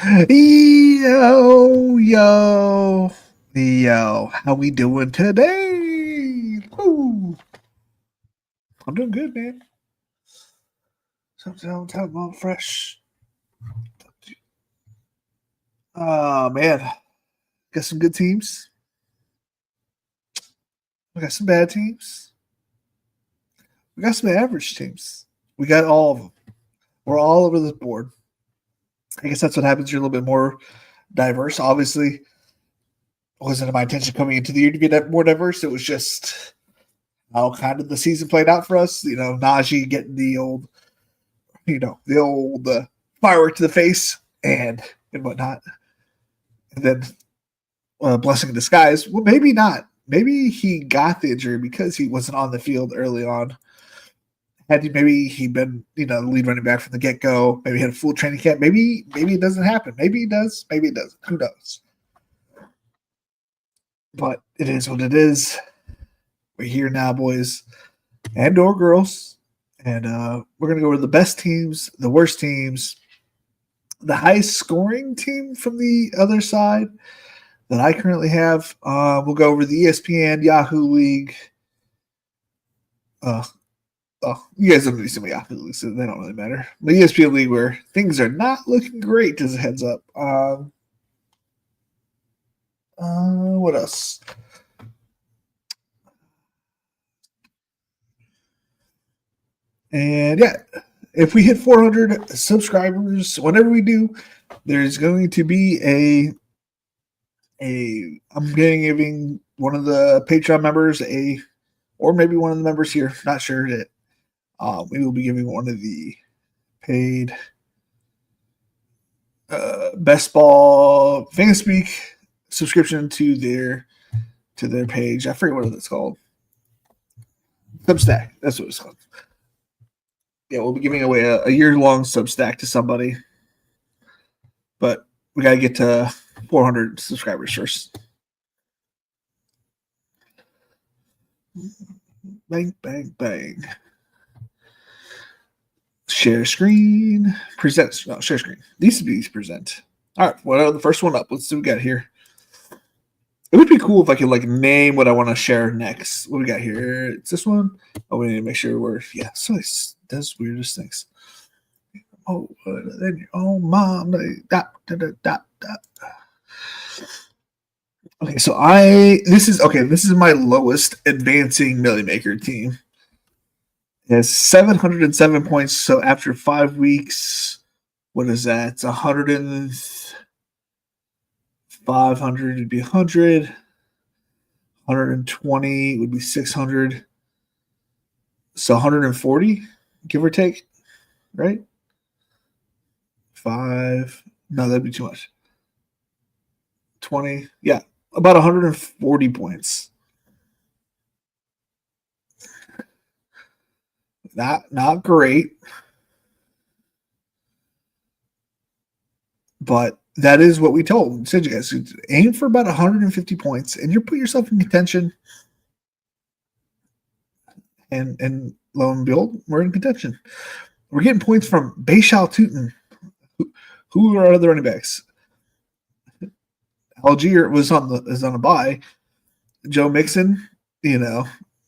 Yo, how we doing today? Woo. I'm doing good, man. Something on top of fresh. Man, got some good teams. We got some bad teams. We got some average teams. We got all of them. We're all over the board. I guess that's what happens. You're a little bit more diverse. Obviously, it wasn't my intention coming into the year to be more diverse. It was just how kind of the season played out for us. Najee getting the old firework to the face and whatnot. And then blessing in disguise. Well, maybe not. Maybe he got the injury because he wasn't on the field early on. Maybe he been the lead running back from the get go. Maybe he had a full training camp. Maybe it doesn't happen. Maybe he does. Maybe it doesn't. Who knows? But it is what it is. We're here now, boys and or girls, and we're gonna go over the best teams, the worst teams, the highest scoring team from the other side that I currently have. We'll go over the ESPN Yahoo League. You guys don't really see my Yahoo League, so they don't really matter. The ESPN League, where things are not looking great, as a heads up. What else? And yeah, if we hit 400 subscribers, whenever we do, there's going to be I'm giving one of the Patreon members or maybe one of the members here, not sure that we will be giving one of the paid Best Ball FanSpeak subscription to their page. I forget what it's called. Substack. That's what it's called. Yeah, we'll be giving away a year-long Substack to somebody. But we got to get to 400 subscribers first. Bang, bang, bang. Share screen. Present. No, share screen. These to be present. All right, well, the first one up. Let's see what we got here. It would be cool if I could name what I want to share next. What we got here? It's this one. Oh, we need to make sure so it does weirdest things. Oh, then mom. Okay, so this is my lowest advancing Millie Maker team. It has 707 points. So after 5 weeks, what is that? It's 100 500 would be 100. 120 would be 600. So 140, give or take, right? 5. No, that'd be too much. 20. Yeah, about 140 points. Not great. But that is what we said you guys. Aim for about 150 points, and you put yourself in contention. And lo and behold, we're in contention. We're getting points from Bayshal Tootin. Who are our other running backs? Algier is on a bye. Joe Mixon,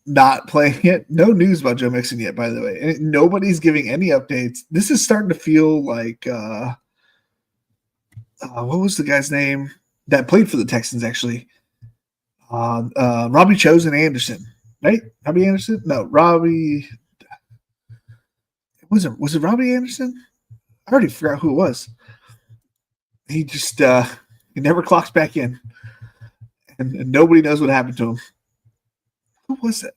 not playing it. No news about Joe Mixon yet, by the way. And nobody's giving any updates. This is starting to feel like what was the guy's name that played for the Texans, actually? Robbie Chosen Anderson, right? Robbie Anderson? No, Robbie. Was it Robbie Anderson? I already forgot who it was. He just he never clocks back in, and nobody knows what happened to him. Who was it?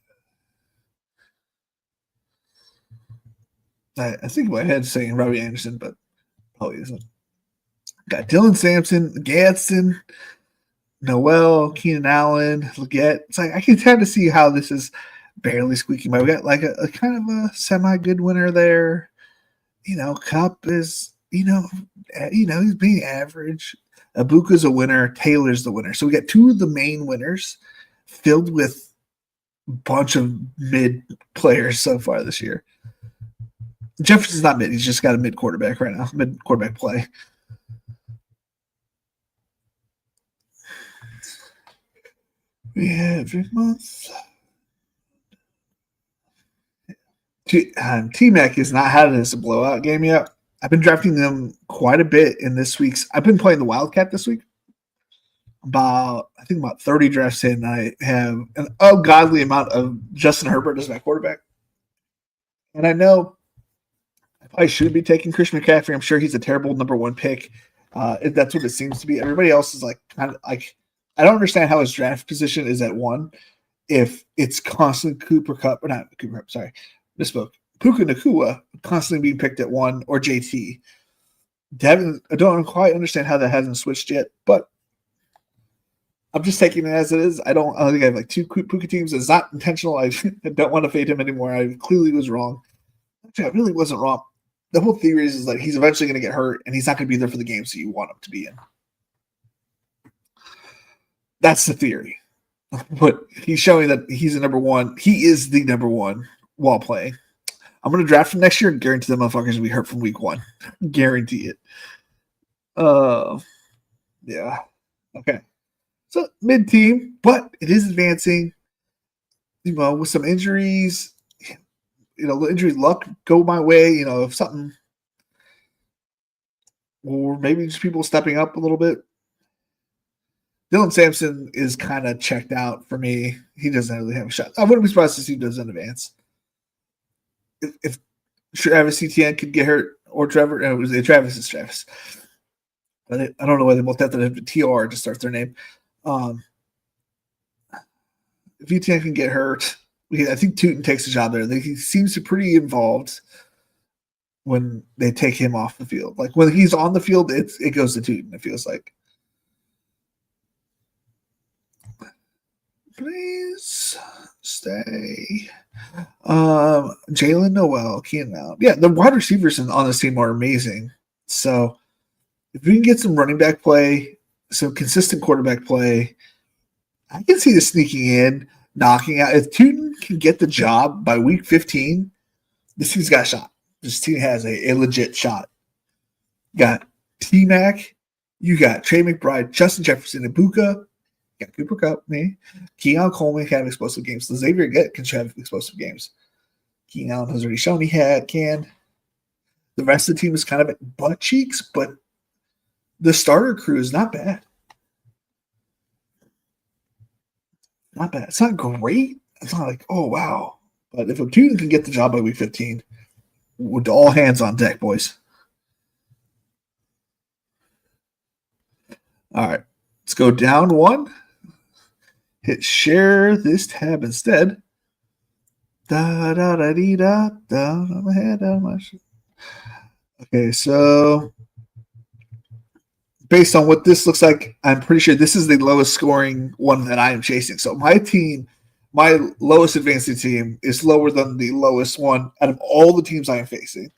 I think in my head saying Robbie Anderson, but probably isn't. Got Dylan Sampson, Gadsden, Noel, Keenan Allen, Leggett. It's I can tend to see how this is barely squeaking by. We got a kind of a semi-good winner there. Cup is, he's being average. Abuka's a winner. Taylor's the winner. So we got two of the main winners filled with a bunch of mid players so far this year. Jefferson's not mid. He's just got a mid quarterback right now, mid quarterback play. every month. T-Mac has not had this blowout game yet. I've been drafting them quite a bit in this week's. I've been playing the Wildcat this week. I think about 30 drafts in. I have an ungodly amount of Justin Herbert as my quarterback. And I know I probably should be taking Christian McCaffrey. I'm sure he's a terrible number one pick. That's what it seems to be. Everybody else is like kind of like, I don't understand how his draft position is at 1 if it's constantly Cooper Kupp, or not Cooper Kupp, sorry, misspoke. Puka Nacua constantly being picked at 1 or JT. I don't quite understand how that hasn't switched yet, but I'm just taking it as it is. I don't think I have like 2 Puka teams. It's not intentional. I don't want to fade him anymore. I clearly was wrong. Actually, I really wasn't wrong. The whole theory is that he's eventually going to get hurt and he's not going to be there for the games that you want him to be in. That's the theory. But he's showing that he's the number 1. He is the number 1 while playing. I'm going to draft him next year and guarantee the motherfuckers will be hurt from week 1. Guarantee it. Yeah. Okay. So mid-team, but it is advancing. With some injuries, injury luck go my way. If something, or maybe just people stepping up a little bit. Dylan Sampson is kind of checked out for me. He doesn't really have a shot. I wouldn't be surprised to see he doesn't advance. If Travis Etienne could get hurt, or Trevor, it was Travis. But I don't know why they both have to have TR to start their name. If Etienne can get hurt, I think Tootin takes the job there. He seems to be pretty involved when they take him off the field. Like when he's on the field, it goes to Tootin, it feels like. Please stay. Jalen Noel, Keenan Allen. Yeah, the wide receivers on this team are amazing. So if we can get some running back play, some consistent quarterback play, I can see this sneaking in, knocking out. If Tootin can get the job by week 15, this team's got a shot. This team has a legit shot. You got T-Mac, you got Trey McBride, Justin Jefferson, Ibuka, you got Cooper Kupp, me. Keon Coleman can have explosive games. So Xavier Get can have explosive games. Keenan Allen has already shown he can. The rest of the team is kind of at butt cheeks, but the starter crew is not bad. Not bad. It's not great. It's not like, oh, wow. But if Tootin can get the job by week 15, with all hands on deck, boys. All right. Let's go down 1. Hit share this tab instead. Da da da dee da da. On my head, on my shit. Okay, so based on what this looks like, I'm pretty sure this is the lowest scoring one that I am chasing. So my lowest advancing team is lower than the lowest one out of all the teams I am facing.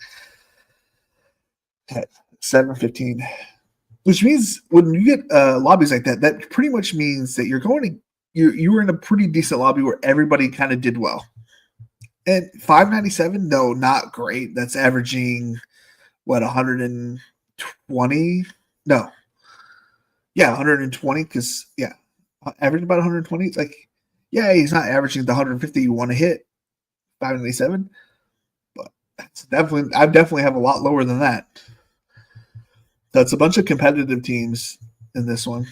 At 7-15. Which means when you get lobbies like that, that pretty much means that you were in a pretty decent lobby where everybody kind of did well. And 597, no, not great. That's averaging 120? No. Yeah, 120 because averaging about 120. It's like, yeah, he's not averaging the 150 you want to hit. 597, but I definitely have a lot lower than that. That's a bunch of competitive teams in this one.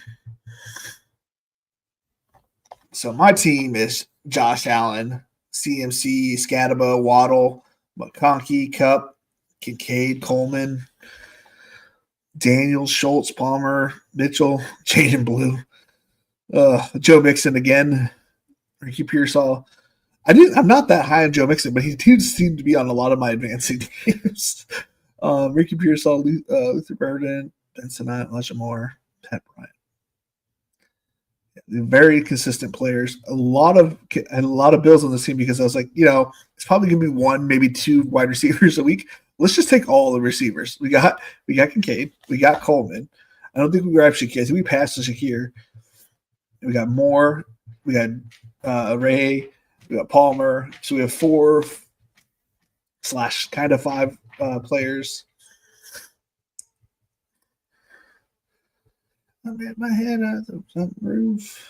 So my team is Josh Allen, CMC, Scataba, Waddle, McConkey, Kupp, Kincaid, Coleman, Daniels, Schultz, Palmer, Mitchell, Jaden Blue, Joe Mixon again, Ricky Pearsall. I'm not that high on Joe Mixon, but he did seem to be on a lot of my advancing teams. Ricky Pearsall, Luther Burden, Ben Simmons, Elijah Moore, Pat Bryant. Very consistent players. A lot of bills on this team because I was like, it's probably gonna be 1, maybe 2 wide receivers a week. Let's just take all the receivers. We got Kincaid, we got Coleman. I don't think we grabbed Shakir. I think we passed to Shakir. We got Moore, we got Ray, we got Palmer. So we have 4/5 players. I made my head out of the roof.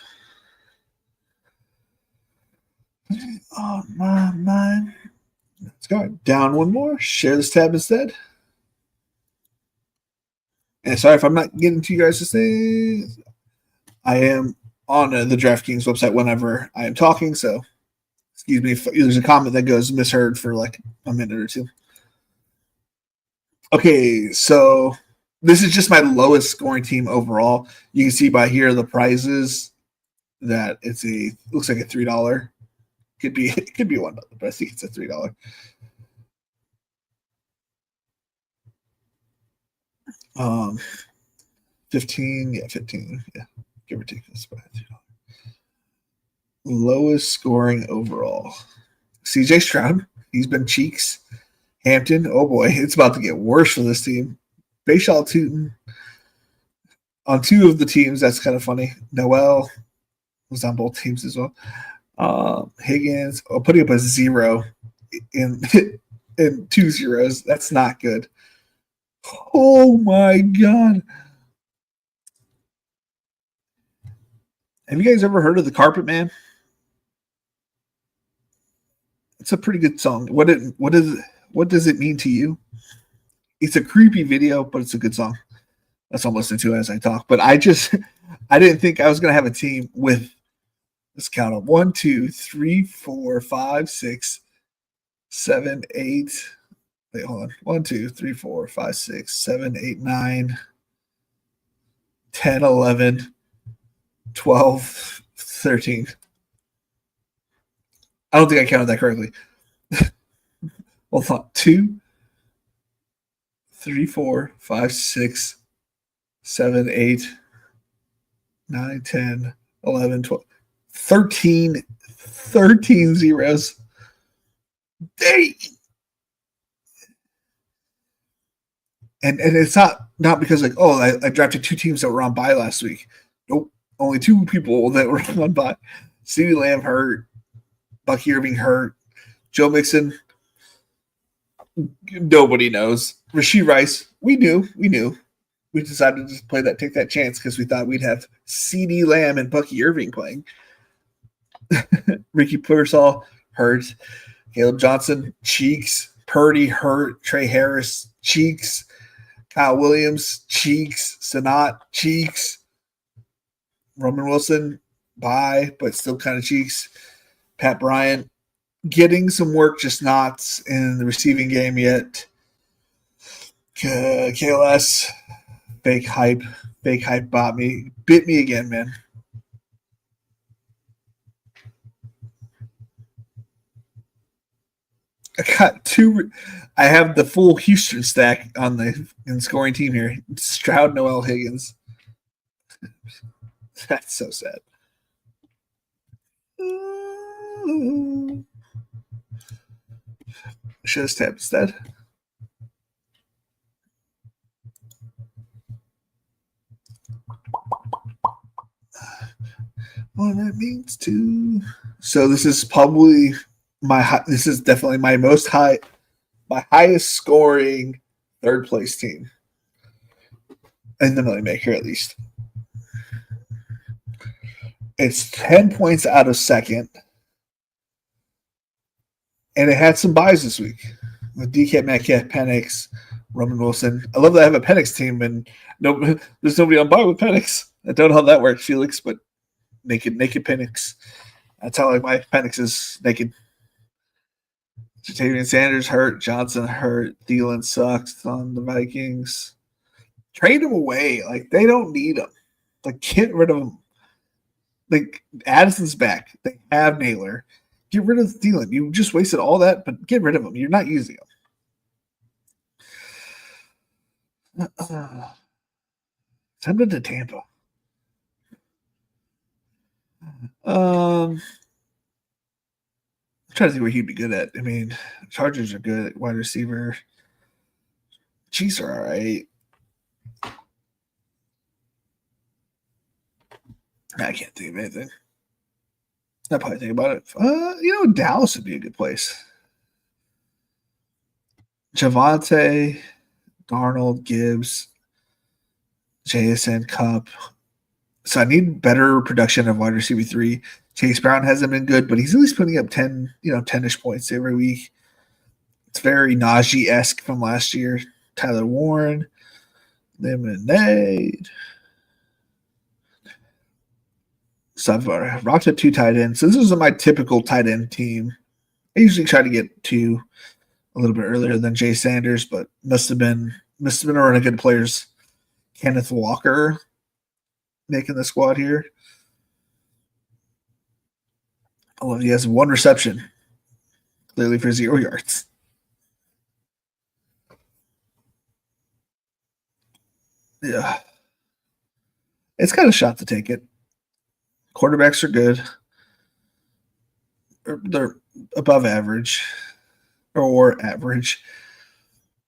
Oh, my mind. Let's go. Down one more. Share this tab instead. And sorry if I'm not getting to you guys this thing. I am on the DraftKings website whenever I am talking, so excuse me if there's a comment that goes misheard for like a minute or two. Okay, so this is just my lowest scoring team overall. You can see by here the prizes that looks like a $3. Could be it could be $1, but I think it's a $3. 15, yeah, 15, yeah, give or take. That's about $2. Lowest scoring overall. CJ Stroud, he's been cheeks. Hampton, oh boy, it's about to get worse for this team. Bashaw Tootin on two of the teams. That's kind of funny. Noel was on both teams as well. Higgins, putting up a 0 in in 2 zeros. That's not good. Oh my god. Have you guys ever heard of the Carpet Man? It's a pretty good song. What does it mean to you? It's a creepy video, but it's a good song. That's what I'm listening to as I talk. But I didn't think I was gonna have a team with, let's count them, 1, 2, 3, 4, 5, 6, 7, 8. Wait, hold on. 1, 2, 3, 4, 5, 6, 7, 8, 9, 10, 11, 12, 13. I don't think I counted that correctly. Hold on. 2, 3, 4, 5, 6, 7, 8, 9, 10, 11, 12, 13 zeros. Dang. And it's not because like, oh, I drafted two teams that were on bye last week. Nope. Only two people that were on bye. CeeDee Lamb hurt. Bucky Irving hurt. Joe Mixon, nobody knows. Rashee Rice, we knew. We decided to just take that chance because we thought we'd have CeeDee Lamb and Bucky Irving playing. Ricky Pearsall hurt. Caleb Johnson, cheeks. Purdy hurt. Trey Harris, cheeks. Kyle Williams, cheeks. Sanat, cheeks. Roman Wilson, bye, but still kind of cheeks. Pat Bryant, getting some work, just not in the receiving game yet. KLS, fake hype bit me again, man. I got two. I have the full Houston stack on the scoring team here. Stroud, Noel, Higgins. That's so sad. Should have tapped instead. What that means to. So this is probably this is definitely my highest scoring third place team in the Millie Maker, at least. It's 10 points out of second, and it had some buys this week with DK Metcalf, Penix, Roman Wilson. I love that I have a Penix team, and there's nobody on bye with Penix. I don't know how that works, Felix, but naked Penix. That's how like my Penix is naked. Jatavian Sanders hurt. Johnson hurt. Thielen sucks on the Vikings. Trade him away. Like, they don't need him. Like, get rid of him. Like, Addison's back. They have Naylor. Get rid of Thielen. You just wasted all that, but get rid of him. You're not using him. Send him to Tampa. I'm trying to think what he'd be good at. I mean, Chargers are good at wide receiver. Chiefs are all right. I can't think of anything. I'll probably think about it. Dallas would be a good place. Javonte, Darnold, Gibbs, JSN, Cup, So I need better production of wide receiver 3. Chase Brown hasn't been good, but he's at least putting up 10, 10-ish points every week. It's very Najee-esque from last year. Tyler Warren, Lemonade. So I've rocked up 2 tight ends. So this is my typical tight end team. I usually try to get 2 a little bit earlier than Jay Sanders, but must have been a run of good players. Kenneth Walker making the squad here. Oh, he has 1 reception, clearly for 0 yards. Yeah. It's got a shot to take it. Quarterbacks are good. They're above average or average.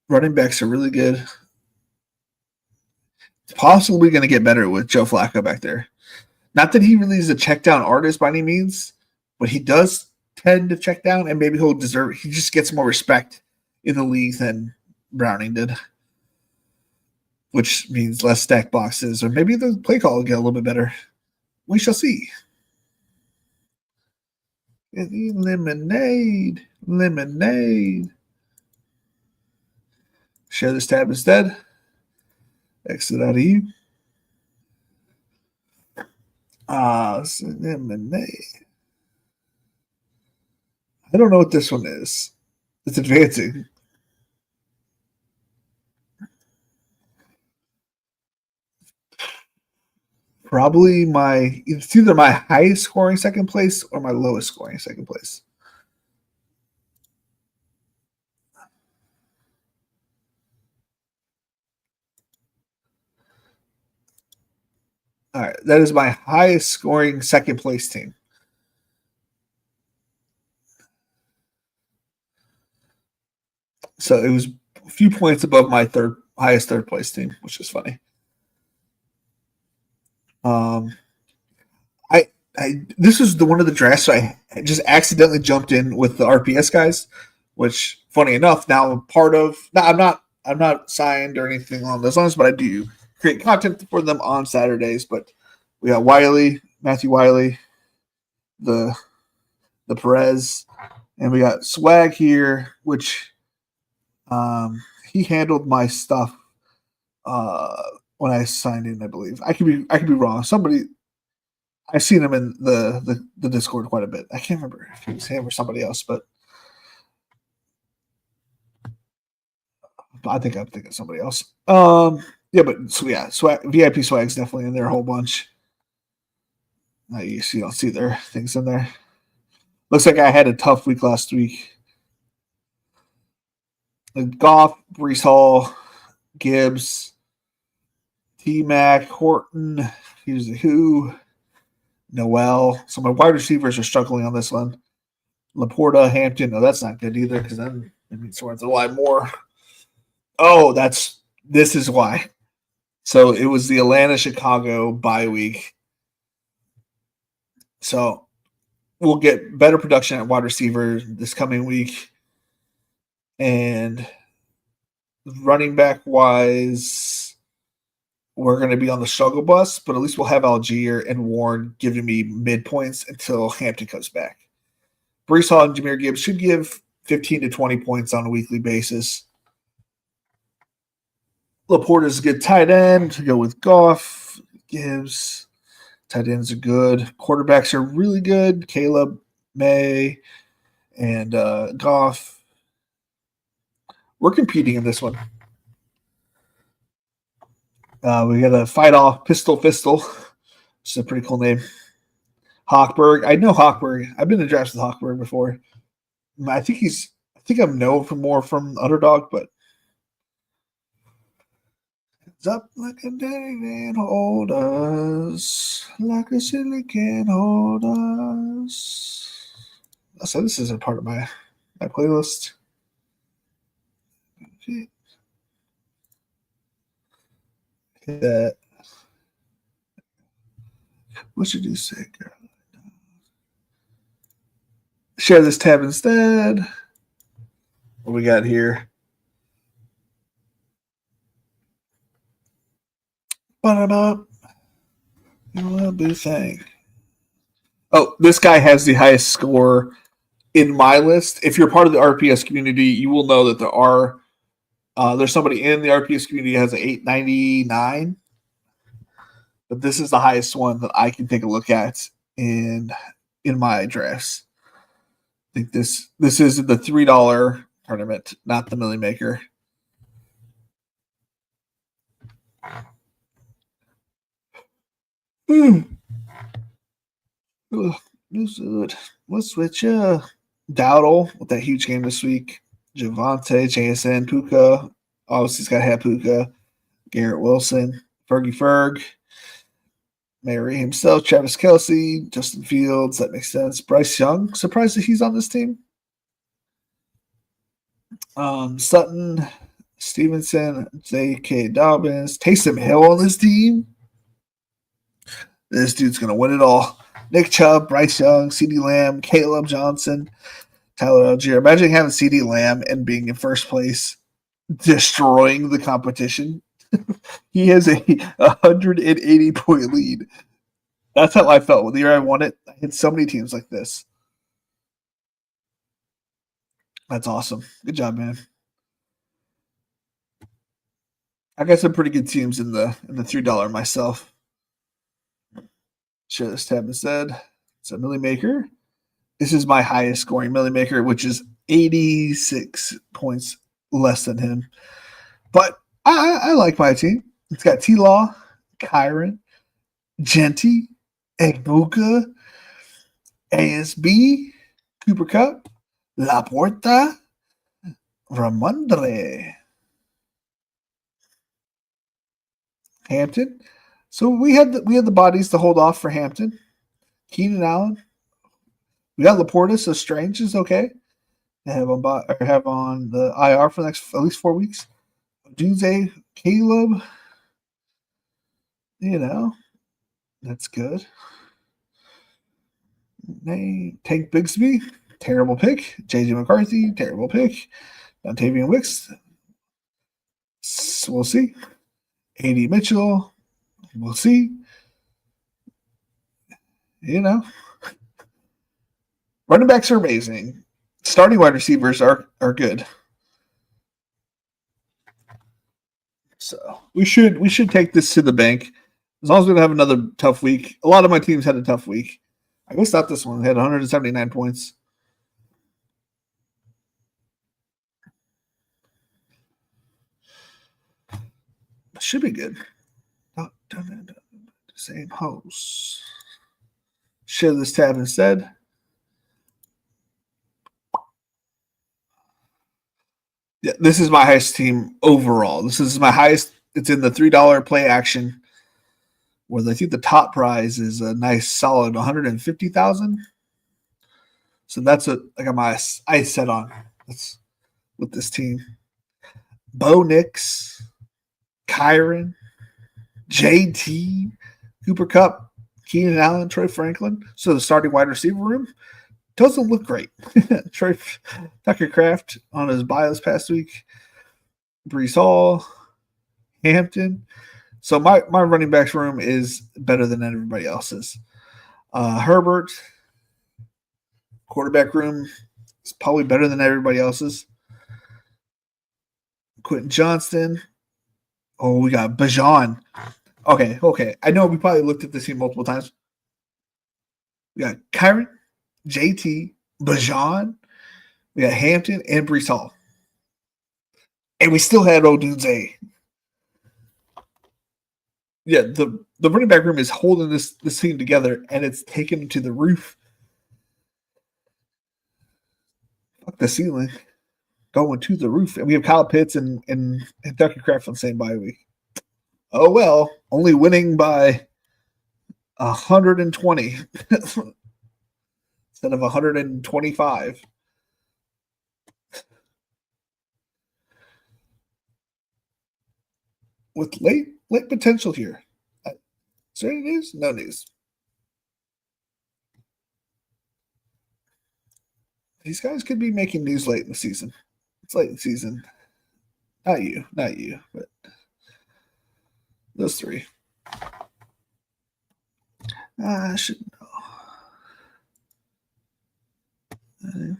Running backs are really good. It's possibly going to get better with Joe Flacco back there. Not that he really is a check down artist by any means, but he does tend to check down, and maybe he just gets more respect in the league than Browning did, which means less stack boxes, or maybe the play call will get a little bit better. We shall see. Lemonade. Share this tab instead. Exit out of you. Lemonade. I don't know what this one is. It's advancing. Probably it's either my highest scoring second place or my lowest scoring second place. All right, that is my highest scoring second place team. So it was a few points above my highest third place team, which is funny. This was one of the drafts I just accidentally jumped in with the RPS guys, which funny enough now I'm part of. Now I'm not signed or anything along those lines, but I do create content for them on Saturdays. But we got Matthew Wiley, the Perez, and we got Swag here, which he handled my stuff when I signed in. I believe I could be wrong. I've seen him in the Discord quite a bit. I can't remember if it was him or somebody else, but I think I'm thinking somebody else. Yeah, but VIP swag's definitely in there a whole bunch. You don't see their things in there. Looks like I had a tough week last week. Goff, Breece Hall, Gibbs, T-Mac, Horton, here's the Who, Noel. So my wide receivers are struggling on this one. Laporta, Hampton. No, that's not good either because then it means someone's a lot more. Oh, this is why. So it was the Atlanta-Chicago bye week. So we'll get better production at wide receiver this coming week. And running back wise, we're going to be on the struggle bus, but at least we'll have Algier and Warren giving me mid points until Hampton comes back. Breece Hall and Jahmyr Gibbs should give 15 to 20 points on a weekly basis. Laporta's a good tight end to go with Goff. Gibbs. Tight ends are good. Quarterbacks are really good. Caleb, May, and Goff. We're competing in this one. We got to fight off Pistol Fistel, which is a pretty cool name. Hochberg. I know Hochberg. I've been in drafts with Hochberg before. I think I'm known for more from Underdog, but it's up like a daddy can hold us, like a silly can hold us. So this isn't part of my playlist. That what should you say, girl? Share this tab instead. What we got here? Ba-da-da. What do you think? Oh, this guy has the highest score in my list. If you're part of the RPS community, you will know that there's somebody in the RPS community who has an 899, but this is the highest one that I can take a look at in my drafts. I think this is the $3 tournament, not the Millie Maker. What's with you? Dowdle with that huge game this week. Javante, JSN, Puka. Obviously, he's got to have Puka. Garrett Wilson, Fergie Ferg, Mary himself, Travis Kelce, Justin Fields. That makes sense. Bryce Young. Surprised that he's on this team. Sutton, Stevenson, J.K. Dobbins, Taysom Hill on this team. This dude's going to win it all. Nick Chubb, Bryce Young, CeeDee Lamb, Caleb Johnson, Tyler Algier. Imagine having CeeDee Lamb and being in first place, destroying the competition. He has a 180-point lead. That's how I felt when the year I won it. I had so many teams like this. That's awesome. Good job, man. I got some pretty good teams in the $3 myself. Share this tab instead. It's a Millie Maker. This is my highest scoring Millie Maker, which is 86 points less than him. But I like my team. It's got T-Law, Kyron, Genty, Egbuka, ASB, Cooper Cup, Laporta, Ramondre, Hampton. So we had the bodies to hold off for Hampton. Keenan Allen. We got Laporta, so Strange is okay. Have on the IR for the next at least 4 weeks. Dunze, Caleb. That's good. Tank Bigsby, terrible pick. JJ McCarthy, terrible pick. Dontavian Wicks, we'll see. AD Mitchell, we'll see. Running backs are amazing. Starting wide receivers are good. So we should take this to the bank. As long as we don't have another tough week. A lot of my teams had a tough week. I guess not this one. They had 179 points. Should be good. Same host. Share this tab instead. Yeah, this is my highest team overall. This is my highest. It's in the $3 play action, where I think the top prize is a nice solid 150,000. So that's what I got my eyes set on. That's with this team. Bo Nix, Kyron, JT, Cooper Cup, Keenan Allen, Troy Franklin. So the starting wide receiver room doesn't look great. Tucker Kraft on his bye this past week. Brees Hall, Hampton. So my running backs room is better than everybody else's. Herbert, quarterback room is probably better than everybody else's. Quentin Johnston. Oh, we got Bajan. Okay. I know we probably looked at this team multiple times. We got Kyron, JT, Bajan. We got Hampton and Brees Hall. And we still had Odunze. Yeah, the running back room is holding this team together, and it's taken them to the roof. Fuck the ceiling. Going to the roof. And we have Kyle Pitts and Tucker Kraft on the same bye week. Oh, well, only winning by 120 instead of 125. With late potential here. Is there any news? No news. These guys could be making news late in the season. It's late in the season. Not you, but those three. I should know.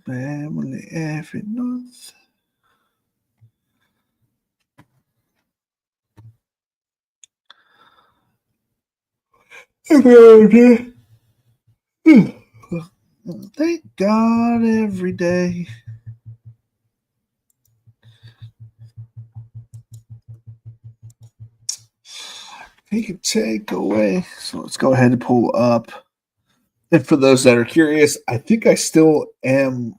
Family every month. Thank God every day. He can take away. So let's go ahead and pull up. And for those that are curious, I think I still am.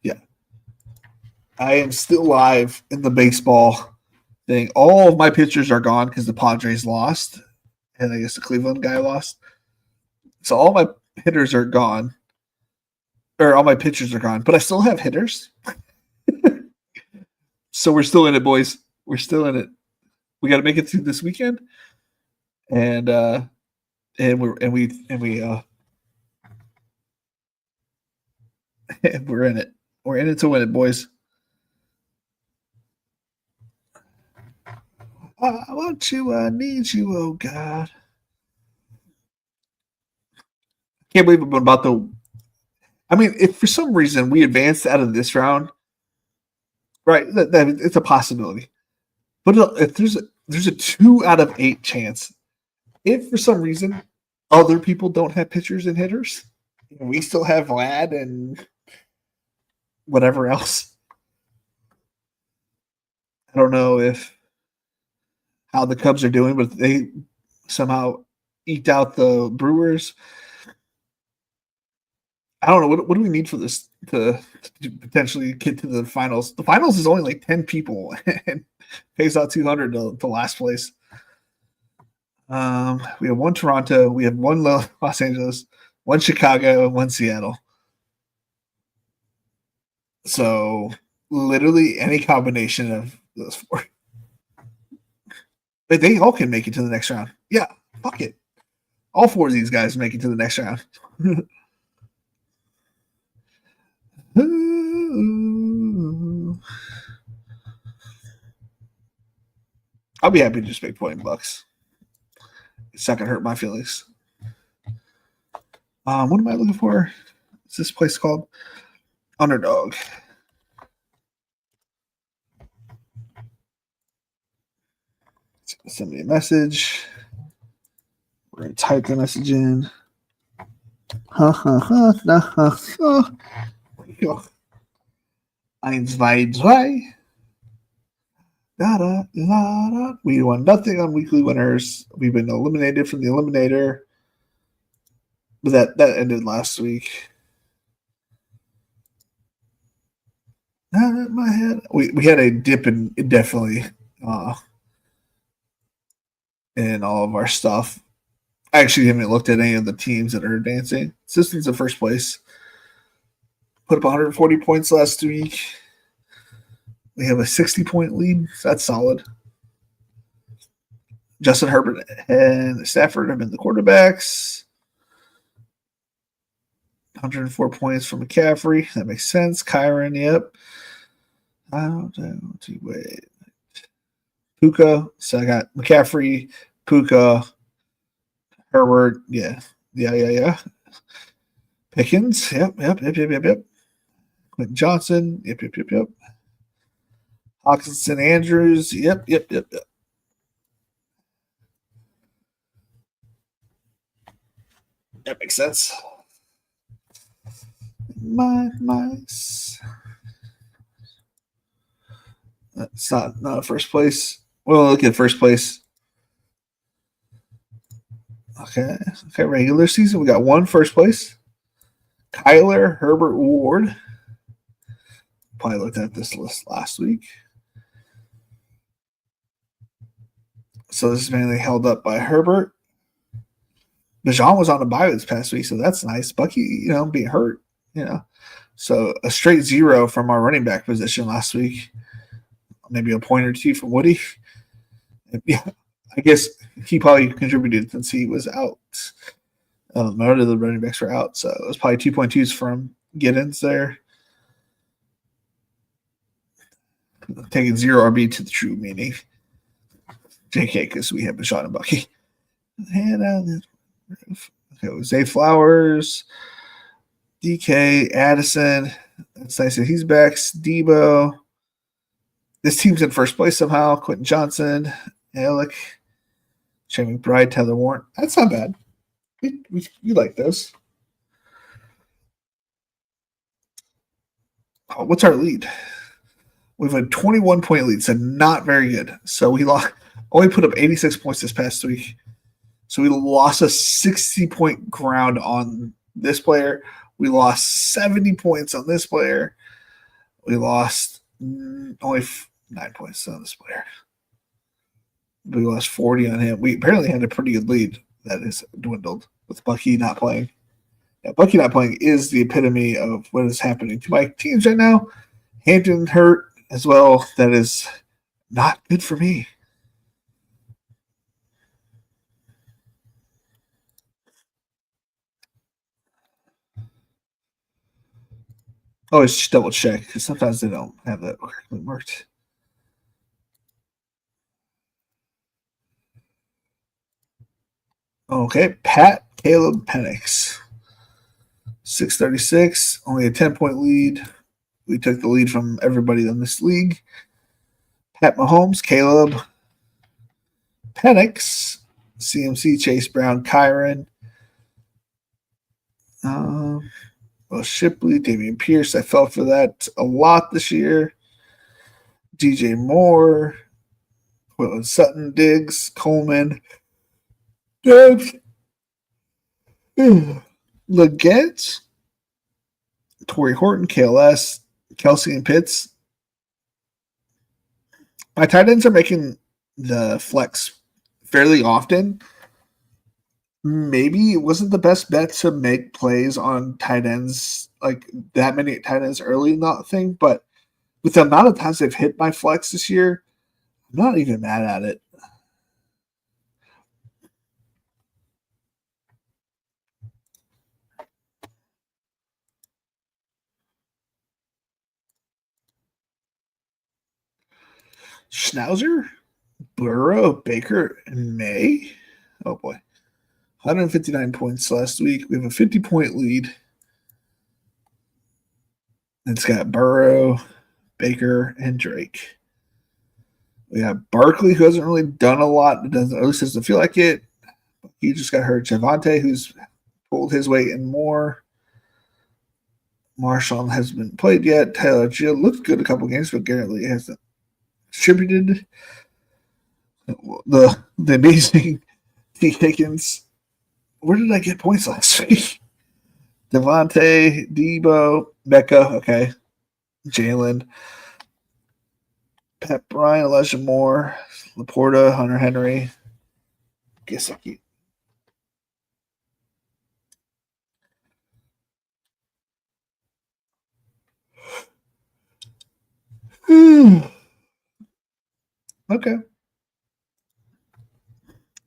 Yeah, I am still live in the baseball thing. All of my pictures are gone because the Padres lost, and I guess the Cleveland guy lost. So all my hitters are gone, or all my pitchers are gone. But I still have hitters. So we're still in it, boys. We're still in it. We got to make it through this weekend, and we're and we we're in it. We're in it to win it, boys. I want you, I need you, oh God. Can't believe I'm about to. I mean, if for some reason we advanced out of this round, right, that it's a possibility. But if there's a 2 out of 8 chance, if for some reason other people don't have pitchers and hitters, and we still have Vlad and whatever else. I don't know if how the Cubs are doing, but they somehow eked out the Brewers. I don't know what do we need for this to potentially get to the finals. The finals is only like 10 people and pays out 200 to last place. We have one Toronto, we have one Los Angeles, one Chicago, and one Seattle. So literally any combination of those 4. But they all can make it to the next round. Yeah, fuck it. All 4 of these guys make it to the next round. I'll be happy to just make $20. It's not gonna hurt my feelings. What am I looking for? What's this place called? Underdog. Send me a message. We're gonna type the message in. Eins, zwei, drei. We won nothing on weekly winners. We've been eliminated from the eliminator. But that ended last week. My head. We had a dip in definitely in all of our stuff. I actually haven't looked at any of the teams that are advancing. Assistants in first place. Put up 140 points last week. We have a 60-point lead. So that's solid. Justin Herbert and Stafford have been the quarterbacks. 104 points from McCaffrey. That makes sense. Kyron, yep. Wait. Puka. So I got McCaffrey, Puka, Herbert. Yeah. Pickens. Yep. Quentin Johnson. Yep. Hawkinson Andrews. Yep. That makes sense. Nice. That's not a first place. Well, look at first place. Okay. Regular season, we got 1 first place. Kyler Herbert Ward. Probably looked at this list last week. So this is mainly held up by Herbert. Bijan was on a bye this past week, so that's nice. Bucky, being hurt, So a straight 0 from our running back position last week. Maybe a point or 2 from Woody. Yeah, I guess he probably contributed since he was out. Most of the running backs were out, so it was probably 2.2s from Giddens there. Taking 0 RB to the true meaning. JK, because we have Bashan and Bucky. And okay, Zay Flowers, DK, Addison. That's nice that he's back. Debo. This team's in first place somehow. Quentin Johnson, Alec, Shane McBride, Tyler Warren. That's not bad. You like those. Oh, what's our lead? We have a 21-point lead, so not very good. So we only put up 86 points this past week. So we lost a 60-point ground on this player. We lost 70 points on this player. We lost only 9 points on this player. We lost 40 on him. We apparently had a pretty good lead that is dwindled with Bucky not playing. Yeah, Bucky not playing is the epitome of what is happening to my teams right now. Hampton hurt as well. That is not good for me. Always just double check because sometimes they don't have that correctly marked. Okay, Pat Caleb Penix. 636, only a 10-point lead. We took the lead from everybody in this league. Pat Mahomes, Caleb Penix, CMC, Chase Brown, Kyron, Shipley, Dameon Pierce. I fell for that a lot this year. DJ Moore, Sutton, Diggs, Coleman, Debs, Leggett, Torrey Horton, KLS, Kelsey, and Pitts. My tight ends are making the flex fairly often. Maybe it wasn't the best bet to make plays on tight ends, like that many tight ends early in that thing, but with the amount of times they've hit my flex this year, I'm not even mad at it. Schnauzer, Burrow, Baker, and May. Oh boy. 159 points last week. We have a 50-point lead. It's got Burrow, Baker, and Drake. We have Barkley, who hasn't really done a lot, doesn't, at least doesn't feel like it. He just got hurt. Javante, who's pulled his weight and more. Marshall hasn't been played yet. Tyler Gill looked good a couple games, but Garrett Lee hasn't contributed. The amazing T. Higgins. Where did I get points last week? Devontae, Debo, Becca, okay. Jalen, Pat Bryant, Elijah Moore, Laporta, Hunter Henry, Gesicki. Okay.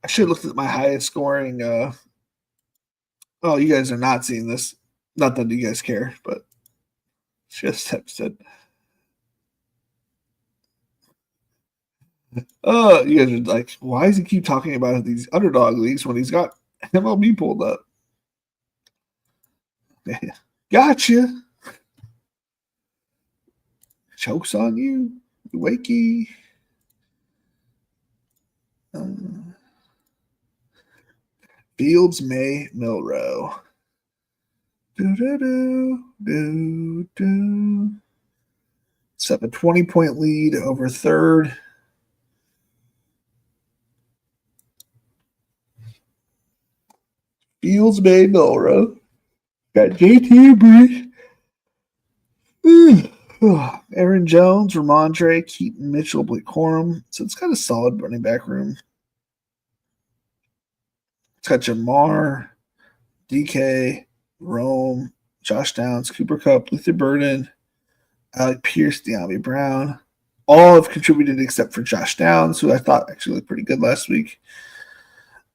I should have looked at my highest scoring. Oh, you guys are not seeing this. Not that you guys care, but just said. You guys are like, why does he keep talking about these underdog leagues when he's got MLB pulled up? Gotcha. Chokes on you, Wakey. Fields, May, Milrow. It's up a 20-point lead over third. Fields, May, Milrow. Got JT Brees. Aaron Jones, Ramondre, Keaton Mitchell, Blake Corum. So it's got a solid running back room. It's got Jamar, DK, Rome, Josh Downs, Cooper Kupp, Luther Burden, Alec Pierce, De'Ami Brown. All have contributed except for Josh Downs, who I thought actually looked pretty good last week.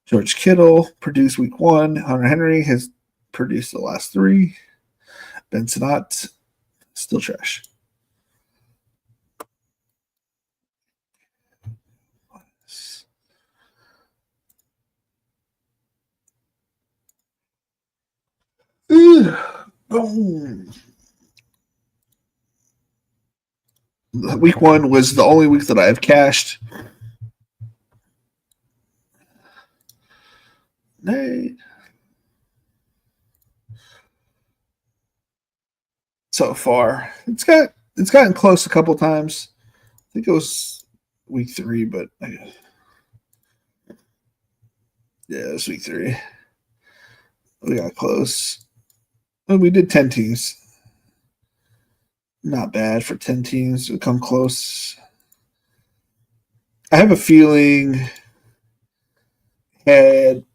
George Kittle produced week 1. Hunter Henry has produced the last 3. Ben Sinnott, still trash. Boom. Week 1 was the only week that I have cashed. Nate. So far, it's gotten close a couple times. I think it was week 3, but yeah, it was week 3. We got close. Well, we did 10 teams. Not bad for 10 teams to come close. I have a feeling had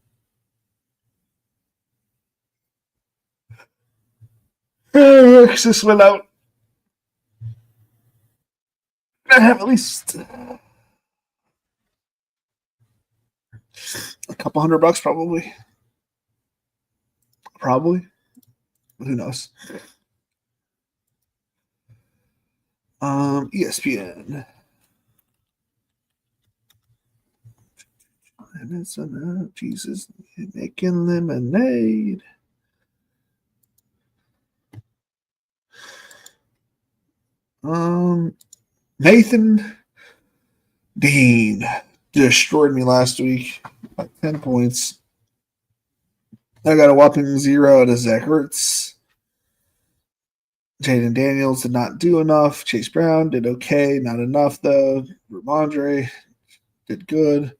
this went out. I have at least a couple $100 probably. Probably. Who knows? ESPN. And it's enough. Jesus, making lemonade. Nathan Dean destroyed me last week by 10 points. I got a whopping 0 out of Zach Ertz. Jaden Daniels did not do enough. Chase Brown did okay. Not enough, though. Ramondre did good.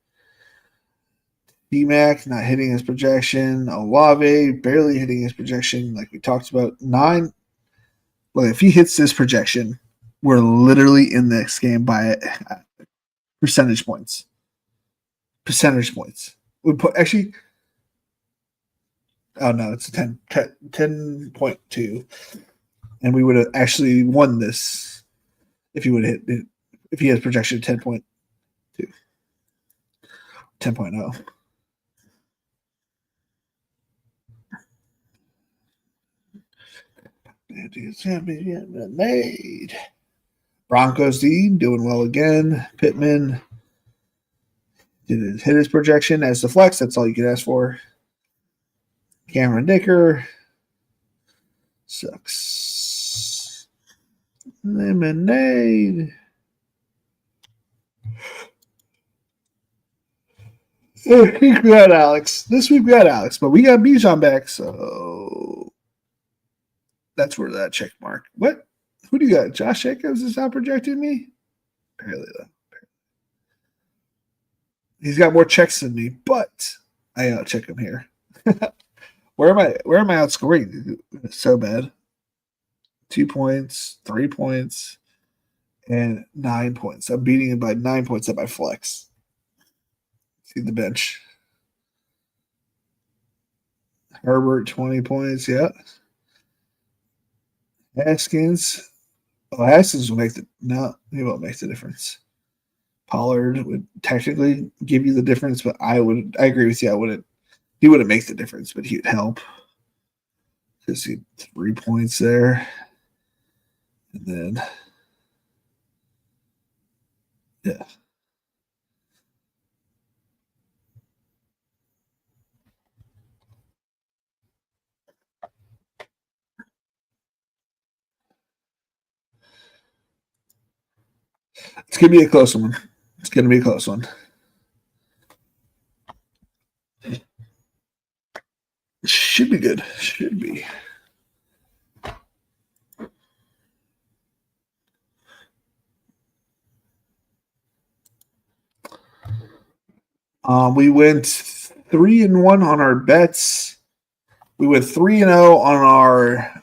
D-Mac not hitting his projection. Olave barely hitting his projection, like we talked about. 9. Well, if he hits this projection, we're literally in this game by percentage points. Percentage points. We put actually. Oh no, it's a 10.2, and we would have actually won this if he would have hit it, if he has projection 10.2, 10.0. Made. Broncos D doing well again. Pittman didn't hit his projection as the flex. That's all you could ask for. Cameron Dicker sucks. Lemonade. We got Alex. This week we got Alex, but we got Bijan back, so that's where that check mark. What? Who do you got? Josh Jacobs is not projecting me? Apparently, though. He's got more checks than me, but I outcheck him here. Where am I outscoring? It's so bad. 2 points, 3 points, and 9 points. I'm beating him by 9 points at my flex. See the bench. Herbert, 20 points. Yeah. Haskins. Oh, Haskins will make he won't make the difference. Pollard would technically give you the difference, but I agree with you. He wouldn't make the difference, but he would help. Because he had 3 points there. And then, yeah. It's going to be a close one. Should be good. Should be. We went 3-1 on our bets. We went 3-0 on our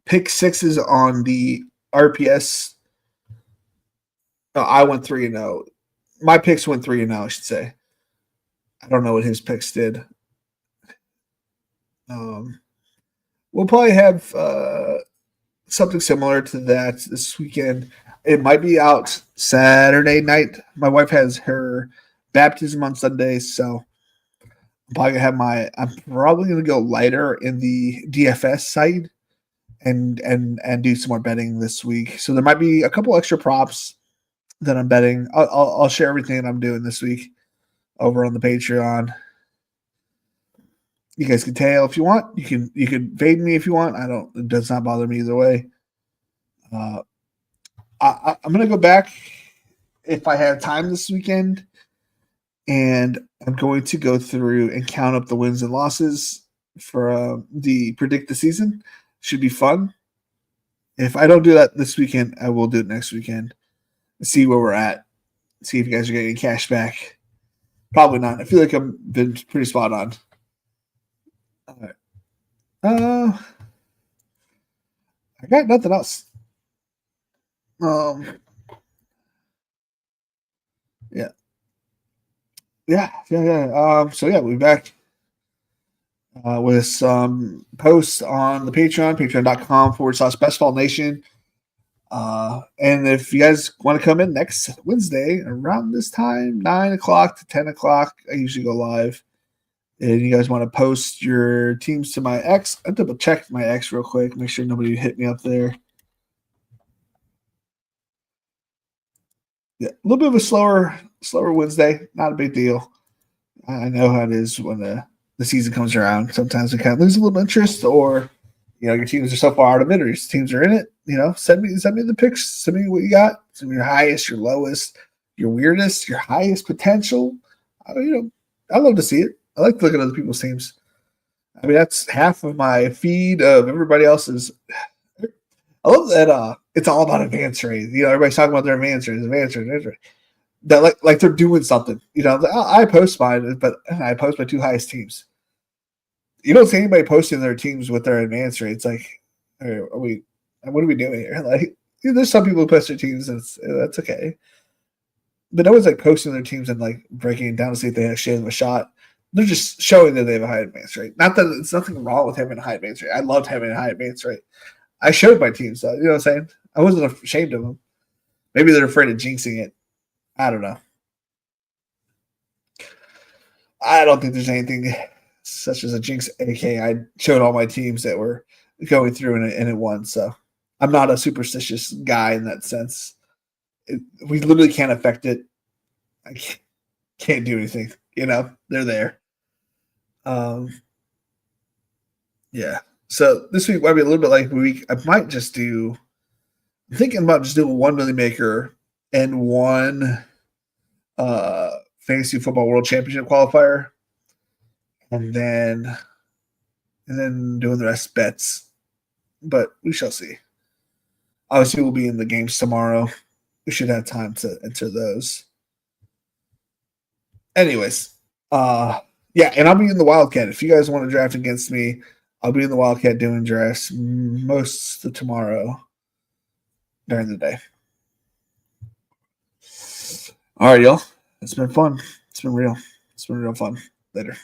pick sixes on the RPS. No, I went 3-0. My picks went 3-0, I should say. I don't know what his picks did. We'll probably have something similar to that this weekend. It might be out Saturday night. My wife has her baptism on Sunday, so I'm probably gonna go lighter in the DFS side and do some more betting this week. So there might be a couple extra props that I'm betting. I'll share everything that I'm doing this week over on the Patreon. You guys can tail if you want. You can fade me if you want. I don't. It does not bother me either way. Uh, I'm gonna go back if I have time this weekend, and I'm going to go through and count up the wins and losses for the predict the season. Should be fun. If I don't do that this weekend, I will do it next weekend. See where we're at. See if you guys are getting cash back. Probably not. I feel like I've been pretty spot on. All right. I got nothing else. Yeah. So yeah, we'll be back with some posts on the Patreon, patreon.com/bestfallnation. And if you guys want to come in next Wednesday around this time, 9 o'clock to 10 o'clock, I usually go live. And you guys want to post your teams to my X, I double check my X real quick, make sure nobody hit me up there. Yeah, a little bit of a slower Wednesday, not a big deal. I know how it is when the season comes around. Sometimes we kind of lose a little interest, or your teams are so far out of it, or your teams are in it. Send me the picks. Send me what you got. Send me your highest, your lowest, your weirdest, your highest potential. I love to see it. I like to look at other people's teams. I mean, that's half of my feed of everybody else's. I love that. It's all about advance rate. Everybody's talking about their advance rate. That like they're doing something. I post mine, but I post my two highest teams. You don't see anybody posting their teams with their advance rates. Like, what are we doing here? Like, there's some people who post their teams, and that's okay. But no one's like posting their teams and like breaking it down to see if they actually have a shot. They're just showing that they have a high advance rate. Not that it's nothing wrong with having a high advance rate. I loved having a high advance rate. I showed my teams, though. You know what I'm saying? I wasn't ashamed of them. Maybe they're afraid of jinxing it. I don't know. I don't think there's anything such as a jinx. AK, I showed all my teams that were going through and it won. So I'm not a superstitious guy in that sense. We literally can't affect it. I can't do anything. They're there. Yeah. So this week might be a little bit like a week. I might just do. I'm thinking about just doing one Millie Maker and one Fantasy Football World Championship qualifier, and then doing the rest bets. But we shall see. Obviously, we'll be in the games tomorrow. We should have time to enter those. Anyways, yeah, and I'll be in the Wildcat. If you guys want to draft against me, I'll be in the Wildcat doing drafts most of tomorrow during the day. All right, y'all. It's been fun. It's been real. It's been real fun. Later.